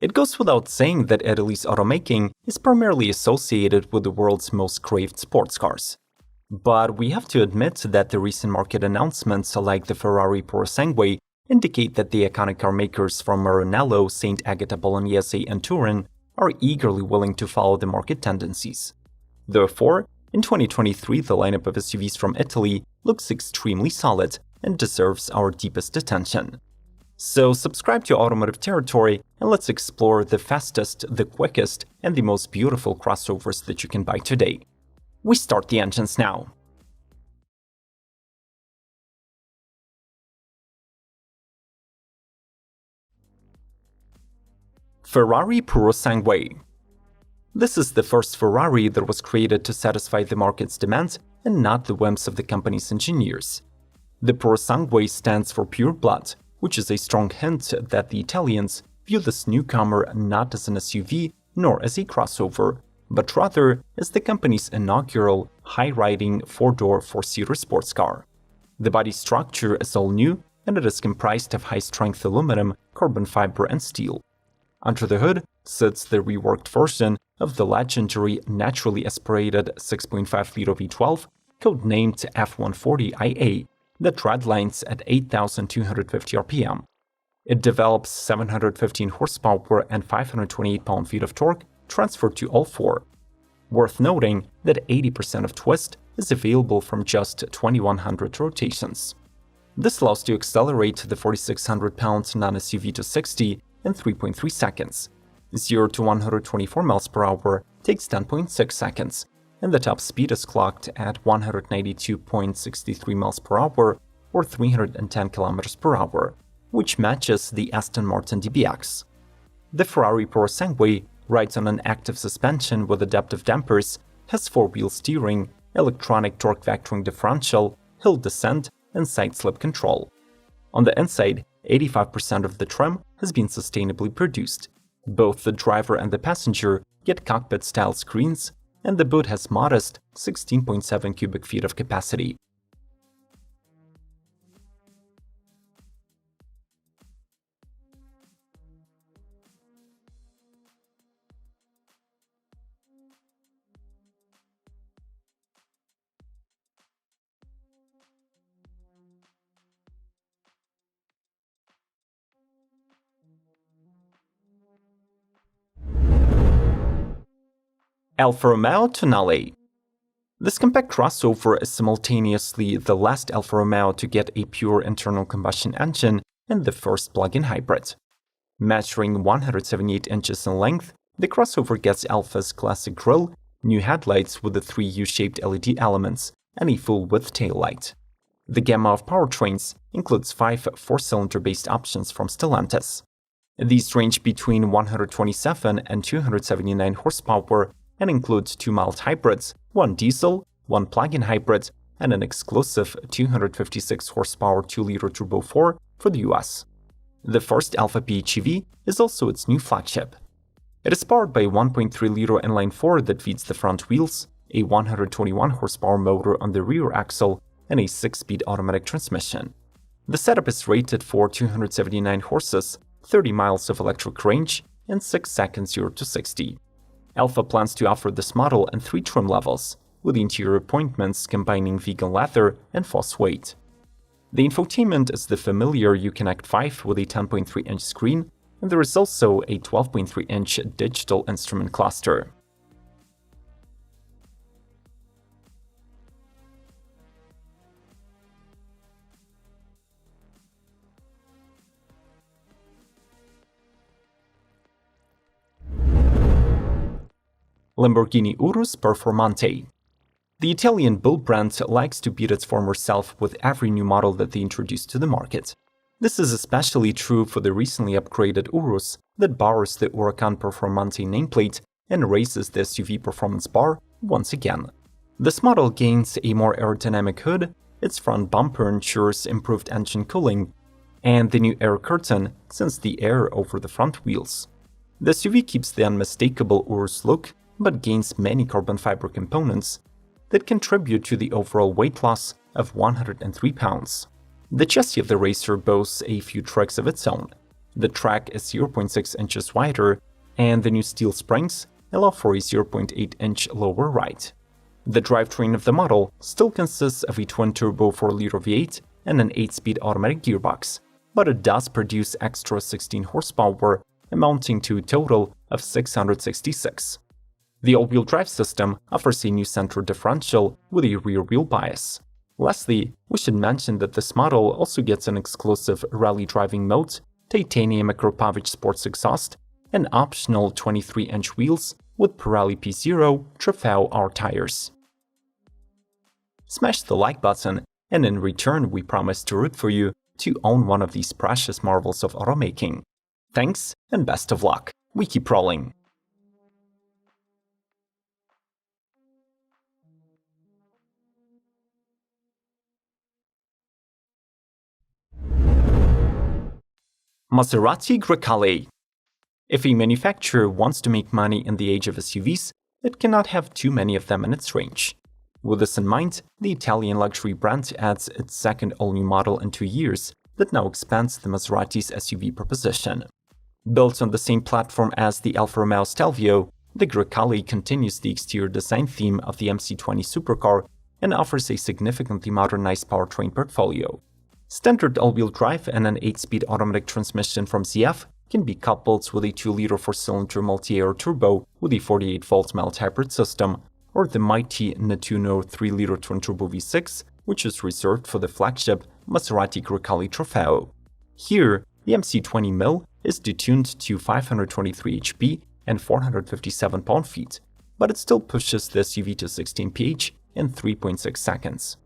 It goes without saying that Italy's automaking is primarily associated with the world's most craved sports cars. But we have to admit that the recent market announcements like the Ferrari Purosangue indicate that the iconic car makers from Maranello, St. Agata Bolognese and Turin are eagerly willing to follow the market tendencies. Therefore, in 2023 the lineup of SUVs from Italy looks extremely solid and deserves our deepest attention. So subscribe to Automotive Territory and let's explore the fastest, the quickest, and the most beautiful crossovers that you can buy today. We start the engines now. Ferrari Purosangue. This is the first Ferrari that was created to satisfy the market's demands and not the whims of the company's engineers. The Purosangue stands for pure blood, which is a strong hint that the Italians view this newcomer not as an SUV nor as a crossover, but rather as the company's inaugural high-riding four-door, four-seater sports car. The body structure is all new, and it is comprised of high-strength aluminum, carbon fiber, and steel. Under the hood sits the reworked version of the legendary naturally aspirated 6.5-liter V12, codenamed F140IA, that redlines at 8,250 rpm. It develops 715 horsepower and 528 pound-feet of torque transferred to all four. Worth noting that 80% of twist is available from just 2,100 rotations. This allows to accelerate the 4,600-pound non-SUV to 60 in 3.3 seconds. 0 to 124 miles per hour takes 10.6 seconds, and the top speed is clocked at 192.63 miles per hour or 310 kilometers per hour, which matches the Aston Martin DBX. The Ferrari Purosangue rides on an active suspension with adaptive dampers, has four-wheel steering, electronic torque vectoring differential, hill descent, and side slip control. On the inside, 85% of the trim has been sustainably produced. Both the driver and the passenger get cockpit-style screens, and the boot has modest 16.7 cubic feet of capacity. Alfa Romeo Tonale. This compact crossover is simultaneously the last Alfa Romeo to get a pure internal combustion engine and the first plug-in hybrid. Measuring 178 inches in length, the crossover gets Alfa's classic grille, new headlights with the three U-shaped LED elements, and a full-width taillight. The gamma of powertrains includes 5 four-cylinder-based options from Stellantis. These range between 127 and 279 horsepower and includes 2 mild hybrids, 1 diesel, 1 plug-in hybrid, and an exclusive 256 horsepower 2-liter Turbo 4 for the US. The first Alfa PHEV is also its new flagship. It is powered by a 1.3-liter inline-4 that feeds the front wheels, a 121 horsepower motor on the rear axle, and a 6-speed automatic transmission. The setup is rated for 279 horses, 30 miles of electric range, and 6 seconds 0 to 60. Alfa plans to offer this model in 3 trim levels, with interior appointments combining vegan leather and false weight. The infotainment is the familiar Uconnect 5 with a 10.3-inch screen, and there is also a 12.3-inch digital instrument cluster. Lamborghini Urus Performante. The Italian build brand likes to beat its former self with every new model that they introduce to the market. This is especially true for the recently upgraded Urus that borrows the Huracan Performante nameplate and raises the SUV performance bar once again. This model gains a more aerodynamic hood, its front bumper ensures improved engine cooling, and the new air curtain sends the air over the front wheels. The SUV keeps the unmistakable Urus look, but gains many carbon fiber components that contribute to the overall weight loss of 103 pounds. The chassis of the racer boasts a few tricks of its own. The track is 0.6 inches wider, and the new steel springs allow for a 0.8-inch lower ride. The drivetrain of the model still consists of a twin-turbo 4-liter V8 and an 8-speed automatic gearbox, but it does produce extra 16 horsepower, amounting to a total of 666. The all-wheel drive system offers a new center differential with a rear-wheel bias. Lastly, we should mention that this model also gets an exclusive rally driving mode, titanium Akropovic sports exhaust, and optional 23-inch wheels with Pirelli P0 Trofeo R tires. Smash the like button, and in return we promise to root for you to own one of these precious marvels of automaking. Thanks and best of luck. We keep rolling. Maserati Grecale. If a manufacturer wants to make money in the age of SUVs, it cannot have too many of them in its range. With this in mind, the Italian luxury brand adds its second all-new model in 2 years that now expands the Maserati's SUV proposition. Built on the same platform as the Alfa Romeo Stelvio, the Grecale continues the exterior design theme of the MC20 supercar and offers a significantly modernized powertrain portfolio. Standard all-wheel drive and an 8-speed automatic transmission from ZF can be coupled with a 2-liter 4-cylinder multi-air turbo with a 48-volt mild hybrid system, or the mighty Nettuno 3-liter twin-turbo V6, which is reserved for the flagship Maserati Grecale Trofeo. Here, the MC20 Mil is detuned to 523 HP and 457 pound-feet, but it still pushes the SUV to 16 mph in 3.6 seconds.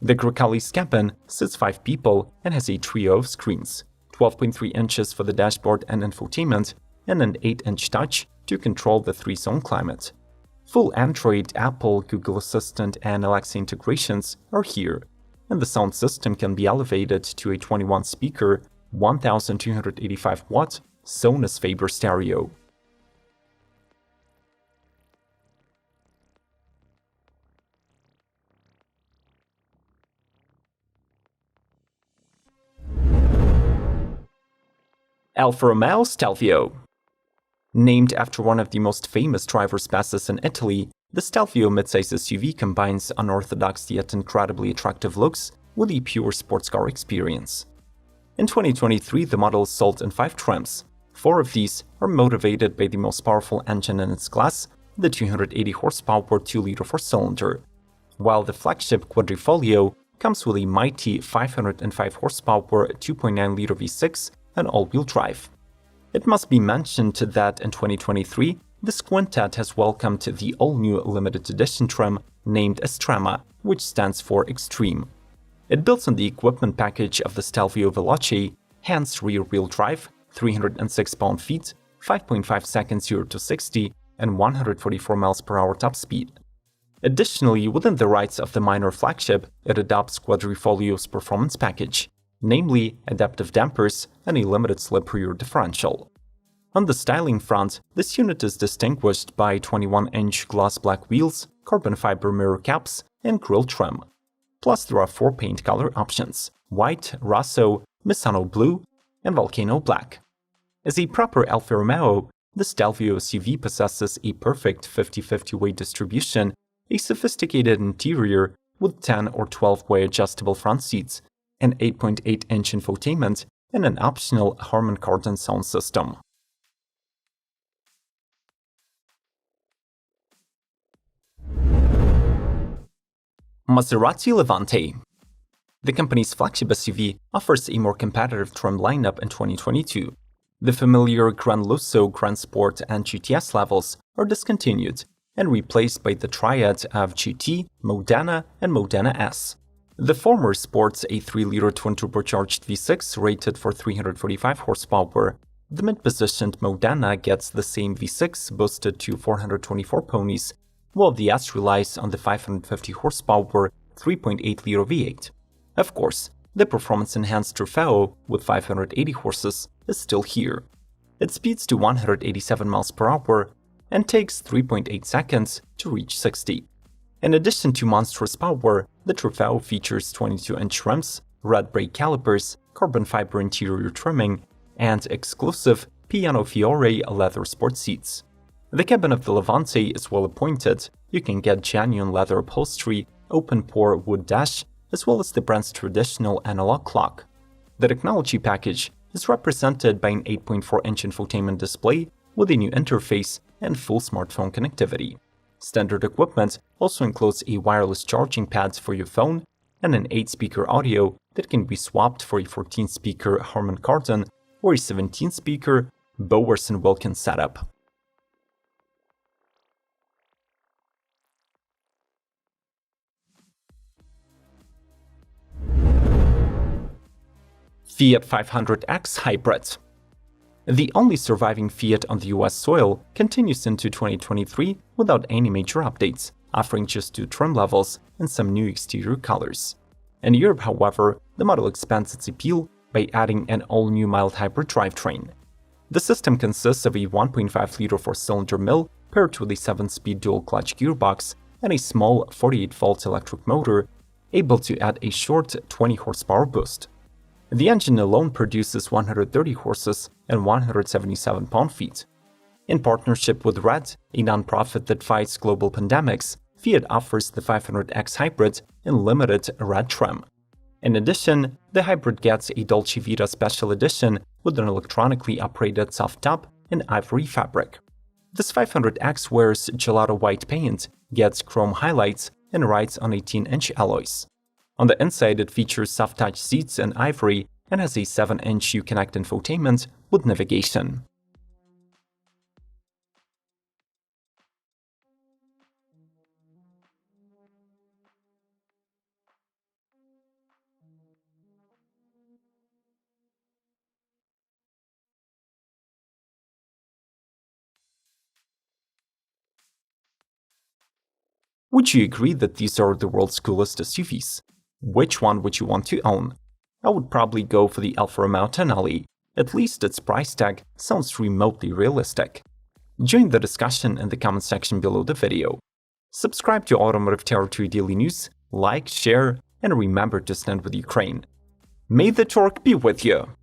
The Grecale's cabin sits 5 people and has a trio of screens, 12.3 inches for the dashboard and infotainment, and an 8-inch touch to control the 3-zone climate. Full Android, Apple, Google Assistant, and Alexa integrations are here, and the sound system can be elevated to a 21-speaker, 1285-watt Sonus Faber stereo. Alfa Romeo Stelvio. Named after one of the most famous driver's passes in Italy, the Stelvio midsize SUV combines unorthodox yet incredibly attractive looks with a pure sports car experience. In 2023, the model is sold in 5 trims. 4 of these are motivated by the most powerful engine in its class, the 280 horsepower 2-liter 4-cylinder, while the flagship Quadrifoglio comes with a mighty 505 horsepower 2.9-liter V6 and all-wheel drive. It must be mentioned that in 2023, this quintet has welcomed the all-new limited edition trim named Estrema, which stands for Extreme. It builds on the equipment package of the Stelvio Veloce, hence rear-wheel drive, 306 pound-feet, 5.5 seconds 0 to 60, and 144 mph top speed. Additionally, within the rights of the minor flagship, it adopts Quadrifoglio's performance package, namely adaptive dampers and a limited-slip rear differential. On the styling front, this unit is distinguished by 21-inch gloss black wheels, carbon fiber mirror caps, and grille trim. Plus, there are 4 paint color options: white, Rosso, Misano blue, and Volcano black. As a proper Alfa Romeo, the Stelvio SUV possesses a perfect 50-50 weight distribution, a sophisticated interior with 10 or 12-way adjustable front seats, an 8.8-inch infotainment, and an optional Harman Kardon sound system. Maserati Levante. The company's flagship SUV offers a more competitive trim lineup in 2022. The familiar Gran Lusso, Gran Sport, and GTS levels are discontinued and replaced by the triad of GT, Modena, and Modena S. The former sports a 3-liter twin-turbocharged V6 rated for 345 horsepower. The mid-positioned Modena gets the same V6 boosted to 424 ponies, while the S relies on the 550 horsepower 3.8-liter V8. Of course, the performance-enhanced Trofeo with 580 horses is still here. It speeds to 187 mph and takes 3.8 seconds to reach 60. In addition to monstrous power, the Trofeo features 22-inch rims, red brake calipers, carbon fiber interior trimming, and exclusive Piano Fiore leather sports seats. The cabin of the Levante is well appointed. You can get genuine leather upholstery, open-pore wood dash, as well as the brand's traditional analog clock. The technology package is represented by an 8.4-inch infotainment display with a new interface and full smartphone connectivity. Standard equipment also includes a wireless charging pad for your phone and an 8-speaker audio that can be swapped for a 14-speaker Harman Kardon or a 17-speaker Bowers & Wilkins setup. Fiat 500X Hybrid. The only surviving Fiat on the US soil continues into 2023 without any major updates, offering just 2 trim levels and some new exterior colors. In Europe, however, the model expands its appeal by adding an all-new mild hybrid drivetrain. The system consists of a 1.5-liter 4-cylinder mill paired with a 7-speed dual-clutch gearbox and a small 48-volt electric motor, able to add a short 20-horsepower boost. The engine alone produces 130 horses and 177 pound-feet. In partnership with RED, a nonprofit that fights global pandemics, Fiat offers the 500X Hybrid in limited red trim. In addition, the hybrid gets a Dolce Vita Special Edition with an electronically operated soft top in ivory fabric. This 500X wears gelato white paint, gets chrome highlights, and rides on 18-inch alloys. On the inside, it features soft-touch seats in ivory and has a 7-inch Uconnect infotainment with navigation. Would you agree that these are the world's coolest SUVs? Which one would you want to own? I would probably go for the Alfa Romeo Tonale. At least its price tag sounds remotely realistic. Join the discussion in the comment section below the video. Subscribe to Automotive Territory Daily News, like, share, and remember to stand with Ukraine. May the torque be with you!